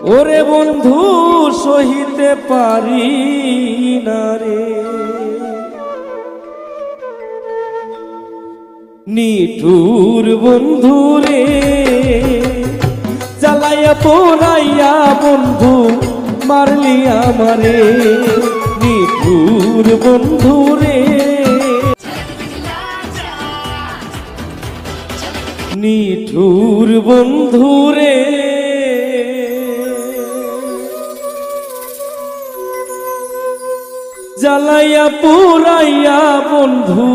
ওরে বন্ধু সহিতে পারি না রে, নিঠুর বন্ধু রে, জ্বালাইয়া পোড়াইয়া বন্ধু মারলি আমারে, নিঠুর বন্ধু রে, নিঠুর বন্ধু রে, জ্বালাইয়া পোড়াইয়া বন্ধু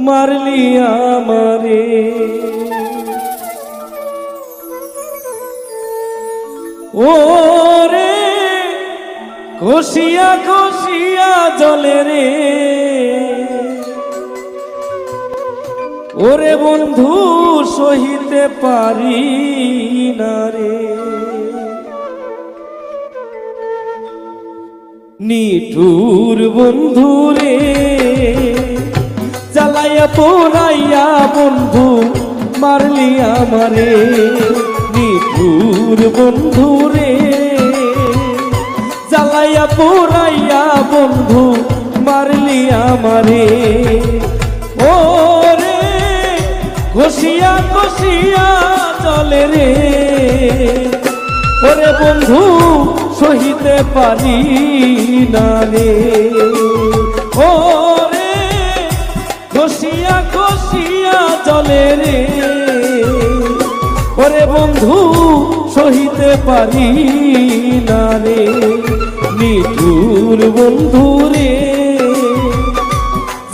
মারলি আমারে। ওরে ঘষিয়া ঘষিয়া জলে রে, ওরে বন্ধু সহিতে পারি না রে, নিঠুর বন্ধু রে, জ্বালাইয়া পোড়াইয়া বন্ধু মারলি আমারে, নিঠুর বন্ধু রে, জ্বালাইয়া পোড়াইয়া বন্ধু মারলি আমারে। ওরে ঘষিয়া ঘষিয়া চলে রে, ওরে বন্ধু সহিতে পারি না রে, ওরে ঘষিয়া ঘষিয়া চলে রে, ওরে বন্ধু সহিতে পারি না রে, নিঠুর বন্ধু রে,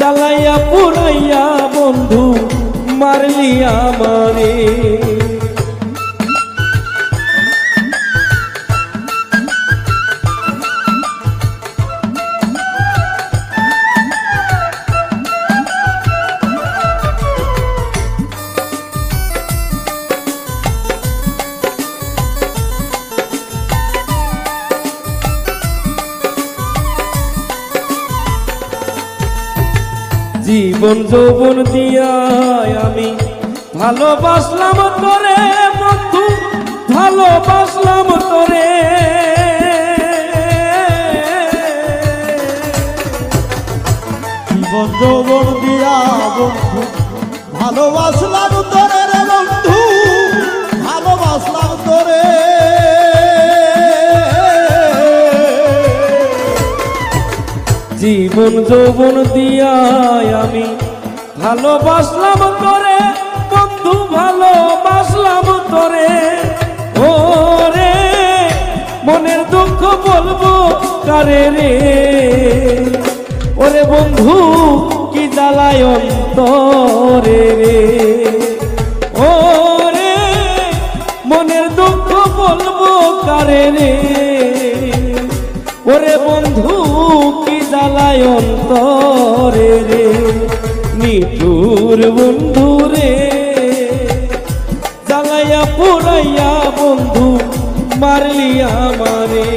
জ্বালাইয়া পোড়াইয়া বন্ধু মারলি আমারে। জীবন যৌবন দিয়া আমি ভালোবাসলাম তোরে বন্ধু, ভালোবাসলাম তোরে, জীবন যৌবন দিয়া বন্ধু ভালোবাসলাম তোরে রে বন্ধু, ভালোবাসলাম তোরে। জীবন যৌবন দিয়া আমি ভালোবাসলাম তোরে বন্ধু, ভালোবাসলাম তোরে। ওরে মনের দুঃখ বলবো কারে রে, ওরে বন্ধু কি জ্বালায় অন্তরে রে, ওরে মনের দুঃখ বলবো কারে রে, ওরে বন্ধু কি জ্বালায় অন্তরে রে, নিঠুর বন্ধু রে, জ্বালাইয়া পোড়াইয়া বন্ধু মারলি আমারে।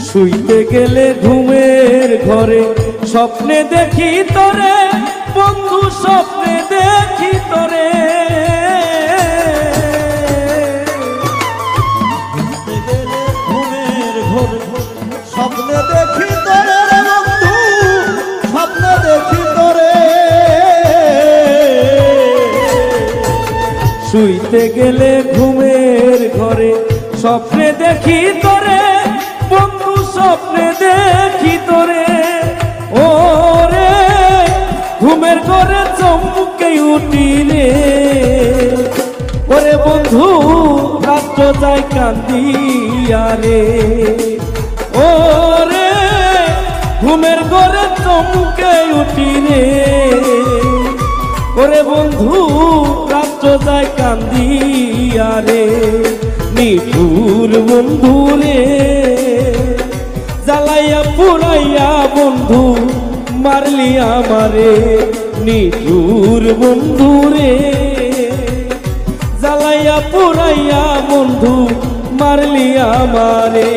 শুইতে গেলে ঘুমের ঘরে স্বপ্নে দেখি তোরে বন্ধু, স্বপ্নে দেখি তোরে, ঘুমের ঘরে স্বপ্নে দেখি তোরে রে বন্ধু, স্বপ্নে দেখি তোরে। শুইতে গেলে ঘুমের ঘরে স্বপ্নে দেখি তোরে বন্ধু, স্বপ্নে দেখি তোরে। ওরে ঘুমের ঘরে চমকে উঠি রে, ওরে বন্ধু রাত্র যায় কান্দিয়া রে, ও রে নিঠুর বন্ধু রে জ্বালাইয়া পুরাইয়া বন্ধু মারলি আমারে নিঠুর বন্ধু রে জ্বালাইয়া পুরাইয়া বন্ধু মারলি আমারে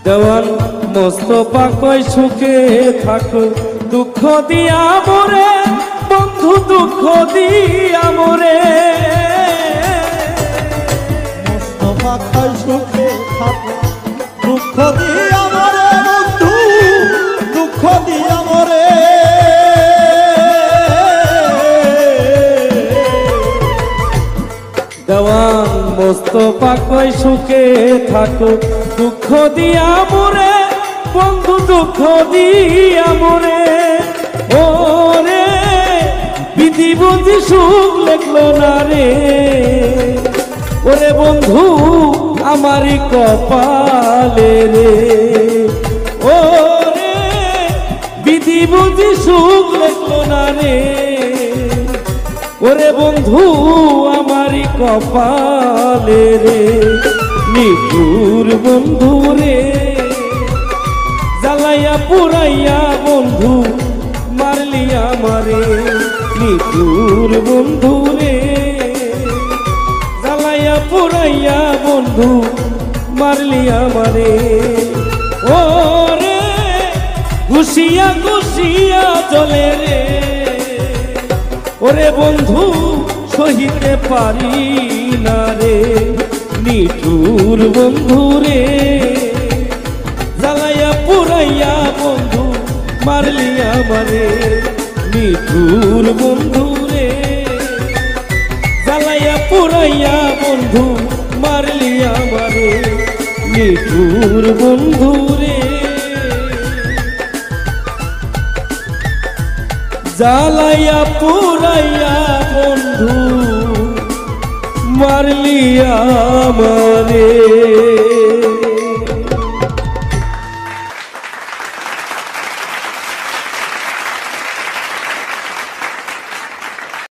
দেওয়ান মোস্তফা কই সুখে থাকো দুঃখ দিয়া মোরে বন্ধু দুঃখ দিয়া মোরে মোস্তফা কই সুখে থাকো দুঃখ দিয়া মোরে বন্ধু দুঃখ দিয়া মোরে দেওয়ান মোস্তফা কই সুখে থাকো দুঃখ দিয়া মোরে বন্ধু দুঃখ দিয়া মোরে ওরে বিধি বুঝি সুখ লেখলো না রে ওরে বন্ধু আমারই কপালে রে ওরে বিধি বুঝি সুখ লেখলো না রে ওরে বন্ধু আমারই কপালে রে নিঠুর বন্ধু রে জ্বালাইয়া পুরাইয়া বন্ধু মারলি আমারে নিঠুর বন্ধু রে জ্বালাইয়া পুরাইয়া বন্ধু মারলি আমারে ওরে ঘুষিয়া ঘুষিয়া চলে রে ওরে বন্ধু সহিতে পারি না রে নিঠুর বন্ধু রে জ্বালাইয়া পুরাইয়া বন্ধু মারলি আমারে নিঠুর বন্ধু রে জ্বালাইয়া পুরাইয়া বন্ধু মারলি আমারে নিঠুর বন্ধু রে জ্বালাইয়া পুরাইয়া বন্ধু মারলি আমারে।